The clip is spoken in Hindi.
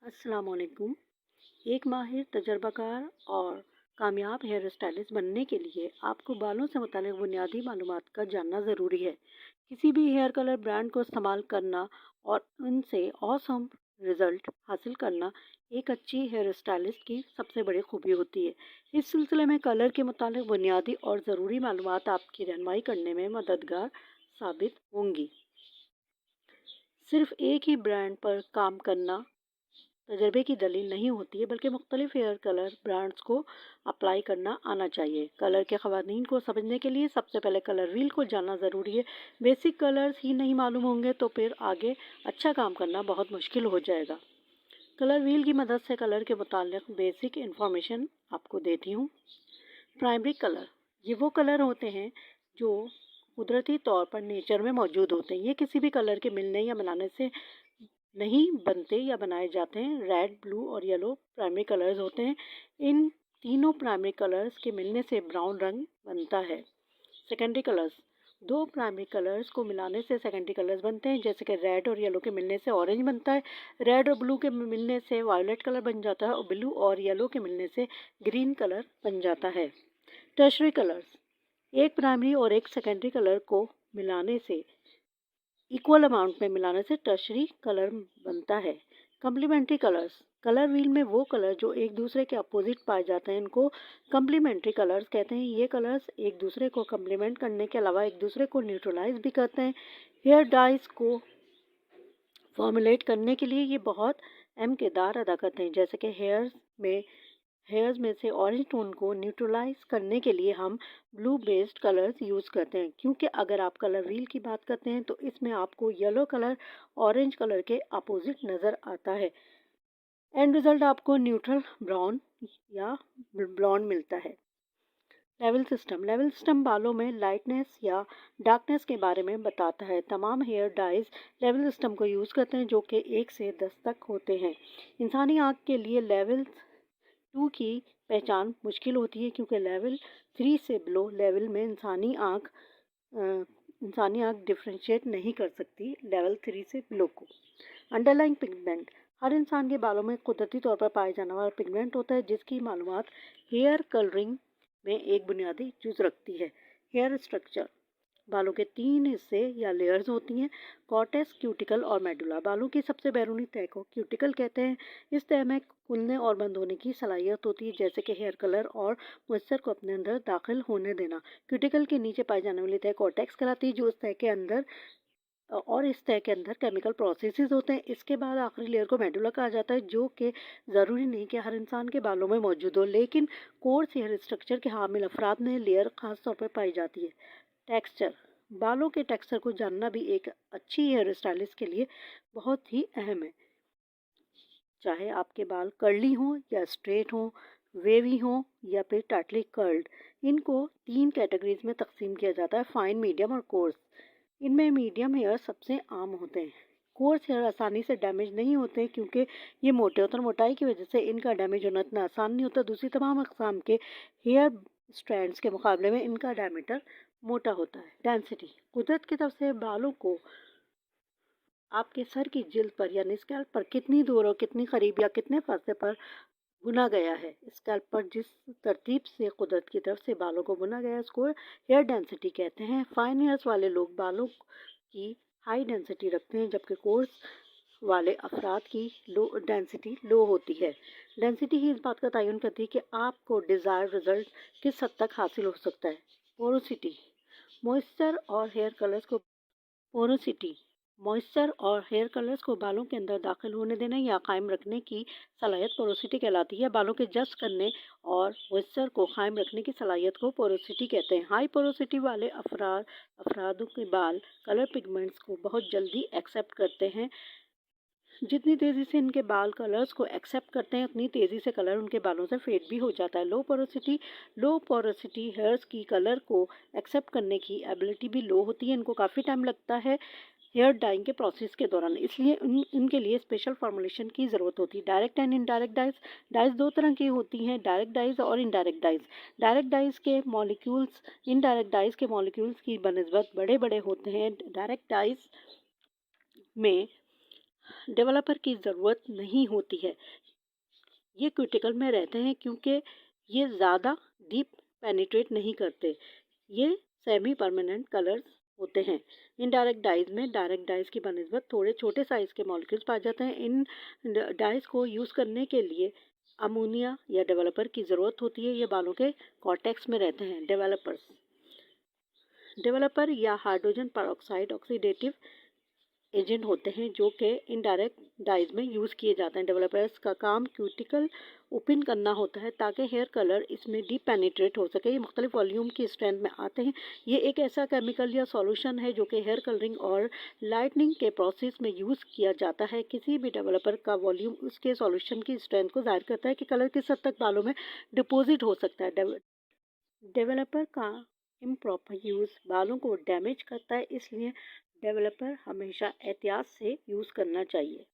अस्सलाम वालेकुम। एक माहिर तजर्बाकार और कामयाब हेयर स्टाइलिस्ट बनने के लिए आपको बालों से मुताल्लिक बुनियादी मालूमात का जानना ज़रूरी है। किसी भी हेयर कलर ब्रांड को इस्तेमाल करना और उनसे औसम रिजल्ट हासिल करना एक अच्छी हेयर स्टाइलिस्ट की सबसे बड़ी खूबी होती है। इस सिलसिले में कलर के मुताल्लिक बुनियादी और ज़रूरी मालूमात आपकी रहनुमाई करने में मददगार साबित होंगी। सिर्फ एक ही ब्रांड पर काम करना तजर्बे की दलील नहीं होती है, बल्कि मुख्तलिफ हेयर कलर ब्रांड्स को अप्लाई करना आना चाहिए। कलर के क़वानीन को समझने के लिए सबसे पहले कलर व्हील को जानना ज़रूरी है। बेसिक कलर्स ही नहीं मालूम होंगे तो फिर आगे अच्छा काम करना बहुत मुश्किल हो जाएगा। कलर व्हील की मदद से कलर के मुताल्लिक बेसिक इंफॉर्मेशन आपको देती हूँ। प्राइमरी कलर, ये वो कलर होते हैं जो कुदरती तौर पर नेचर में मौजूद होते हैं। ये किसी भी कलर के मिलने या मिलाने से नहीं बनते या बनाए जाते हैं। रेड, ब्लू और येलो प्राइमरी कलर्स होते हैं। इन तीनों प्राइमरी कलर्स के मिलने से ब्राउन रंग बनता है। सेकेंडरी कलर्स, दो प्राइमरी कलर्स को मिलाने से सेकेंडरी कलर्स बनते हैं, जैसे कि रेड और येलो के मिलने से ऑरेंज बनता है। रेड और ब्लू के मिलने से वायलेट कलर बन जाता है और ब्लू और येलो के मिलने से ग्रीन कलर बन जाता है। टर्शरी कलर्स, एक प्राइमरी और एक सेकेंडरी कलर को मिलाने से इक्वल अमाउंट में मिलाने से टर्शरी कलर बनता है। कम्प्लीमेंट्री कलर्स, कलर व्हील में वो कलर जो एक दूसरे के अपोजिट पाए जाते हैं इनको कम्प्लीमेंट्री कलर्स कहते हैं। ये कलर्स एक दूसरे को कम्प्लीमेंट करने के अलावा एक दूसरे को न्यूट्रलाइज भी करते हैं। हेयर डाइज को फॉर्मुलेट करने के लिए ये बहुत अहम किरदार अदा करते हैं, जैसे कि हेयर्स में से ऑरेंज टोन को न्यूट्रलाइज करने के लिए हम ब्लू बेस्ड कलर्स यूज़ करते हैं। क्योंकि अगर आप कलर व्हील की बात करते हैं तो इसमें आपको येलो कलर ऑरेंज कलर के अपोजिट नज़र आता है। एंड रिजल्ट आपको न्यूट्रल ब्राउन या ब्लॉन्ड मिलता है। लेवल सिस्टम बालों में लाइटनेस या डार्कनेस के बारे में बताता है। तमाम हेयर डाइज लेवल सिस्टम को यूज़ करते हैं, जो कि 1 से 10 तक होते हैं। इंसानी आँख के लिए लेवल 2 की पहचान मुश्किल होती है, क्योंकि लेवल 3 से बिलो लेवल में इंसानी आँख डिफ्रेंशिएट नहीं कर सकती लेवल 3 से बिलो को। अंडरलाइंग पिगमेंट, हर इंसान के बालों में कुदरती तौर पर पाया जाने वाला पिगमेंट होता है, जिसकी मालूमात हेयर कलरिंग में एक बुनियादी जुज रखती है। हेयर स्ट्रक्चर, बालों के 3 हिस्से या लेयर्स होती हैं: कॉर्टेक्स, क्यूटिकल और मेडुला। बालों की सबसे बैरूनी तह को क्यूटिकल कहते हैं। इस तह में खुलने और बंद होने की सलाहियत होती है, जैसे कि हेयर कलर और मॉइस्चर को अपने अंदर दाखिल होने देना। क्यूटिकल के नीचे पाई जाने वाली तह कॉर्टेक्स कहलाती है, जो इस तह के अंदर केमिकल प्रोसेसेस होते हैं। इसके बाद आखिरी लेयर को मेडुला कहा जाता है, जो कि ज़रूरी नहीं कि हर इंसान के बालों में मौजूद हो, लेकिन कोर्स हेयर स्ट्रक्चर के हामिल अफराद में लेयर खास तौर पर पाई जाती है। टेक्सचर, बालों के टेक्सचर को जानना भी एक अच्छी हेयर स्टाइलिस्ट के लिए बहुत ही अहम है। चाहे आपके बाल कर्ली हों या स्ट्रेट हों, वेवी हों या फिर टाइटली कर्ल्ड, इनको 3 कैटेगरीज में तकसीम किया जाता है: फाइन, मीडियम और कोर्स। इनमें मीडियम हेयर सबसे आम होते हैं। कोर्स हेयर आसानी से डैमेज नहीं होते, क्योंकि ये मोटे होते हैं और मोटाई की वजह से इनका डैमेज होना इतना आसान नहीं होता। दूसरी तमाम अक़साम के हेयर स्ट्रैंड्स के मुकाबले में इनका डायमीटर मोटा होता है। डेंसिटी, कुदरत की तरफ से बालों को आपके सर की जिल्द पर यानी स्कैल्प पर कितनी दूर और कितनी करीब या कितने फासले पर बुना गया है। स्कैल्प पर जिस तरतीब से कुदरत की तरफ से बालों को बुना गया है, उसको हेयर डेंसिटी कहते हैं। फाइन हेयर्स वाले लोग बालों की हाई डेंसिटी रखते हैं, जबकि कोर्स वाले अफराद की डेंसिटी लो होती है। डेंसिटी ही इस बात का तयन करती है कि आपको डिज़ायर्ड रिजल्ट किस हद तक हासिल हो सकता है। पोरोसिटी, मॉइस्चर और हेयर कलर्स को पोरोसिटी मॉइस्चर और हेयर कलर्स को बालों के अंदर दाखिल होने देने या कायम रखने की सलाहियत पोरोसिटी कहलाती है। बालों के जस्ट करने और मॉइस्चर को कायम रखने की सलाहियत को पोरोसिटी कहते हैं। हाई पोरोसिटी वाले अफरादों के बाल कलर पिगमेंट्स को बहुत जल्दी एक्सेप्ट करते हैं। जितनी तेज़ी से इनके बाल कलर्स को एक्सेप्ट करते हैं, उतनी तेज़ी से कलर उनके बालों से फेड भी हो जाता है। लो पोरोसिटी हेयर्स की कलर को एक्सेप्ट करने की एबिलिटी भी लो होती है। इनको काफ़ी टाइम लगता है हेयर डाइंग के प्रोसेस के दौरान, इसलिए इनके लिए स्पेशल फार्मूलेशन की ज़रूरत होती है। डायरेक्ट एंड इनडायरेक्ट डाइज 2 तरह की होती हैं: डायरेक्ट डाइज और इनडायरेक्ट डाइज। डायरेक्ट डाइज के मॉलिक्यूल्स इनडायरेक्ट डाइज के मॉलिक्यूल्स की बनिस्बत बड़े बड़े होते हैं। डायरेक्ट डाइज में डेवलपर की ज़रूरत नहीं होती है। ये क्यूटिकल में रहते हैं क्योंकि ये ज़्यादा डीप पेनिट्रेट नहीं करते। ये सेमी परमानेंट कलर्स होते हैं। इनडायरेक्ट डाइज में डायरेक्ट डाइज की बनिस्बत थोड़े छोटे साइज के मॉलिक्यूल्स पाए जाते हैं। इन डाइज को यूज़ करने के लिए अमोनिया या डेवलपर की ज़रूरत होती है। ये बालों के कॉर्टेक्स में रहते हैं। डेवलपर या हाइड्रोजन पेरोक्साइड ऑक्सीडेटिव एजेंट होते हैं जो कि इनडायरेक्ट डाइज में यूज़ किए जाते हैं। डेवलपर्स का काम क्यूटिकल ओपन करना होता है ताकि हेयर कलर इसमें डीप पेनिट्रेट हो सके। ये मुख्तलिफ वॉल्यूम की स्ट्रेंथ में आते हैं। ये एक ऐसा केमिकल या सॉल्यूशन है जो कि हेयर कलरिंग और लाइटनिंग के प्रोसेस में यूज़ किया जाता है। किसी भी डेवलपर का वॉल्यूम उसके सॉल्यूशन की स्ट्रेंथ को जाहिर करता है कि कलर किस हद तक बालों में डिपॉजिट हो सकता है। डेवलपर का इम्प्रॉपर यूज़ बालों को डैमेज करता है, इसलिए डेवलपर हमेशा एहतियात से यूज़ करना चाहिए।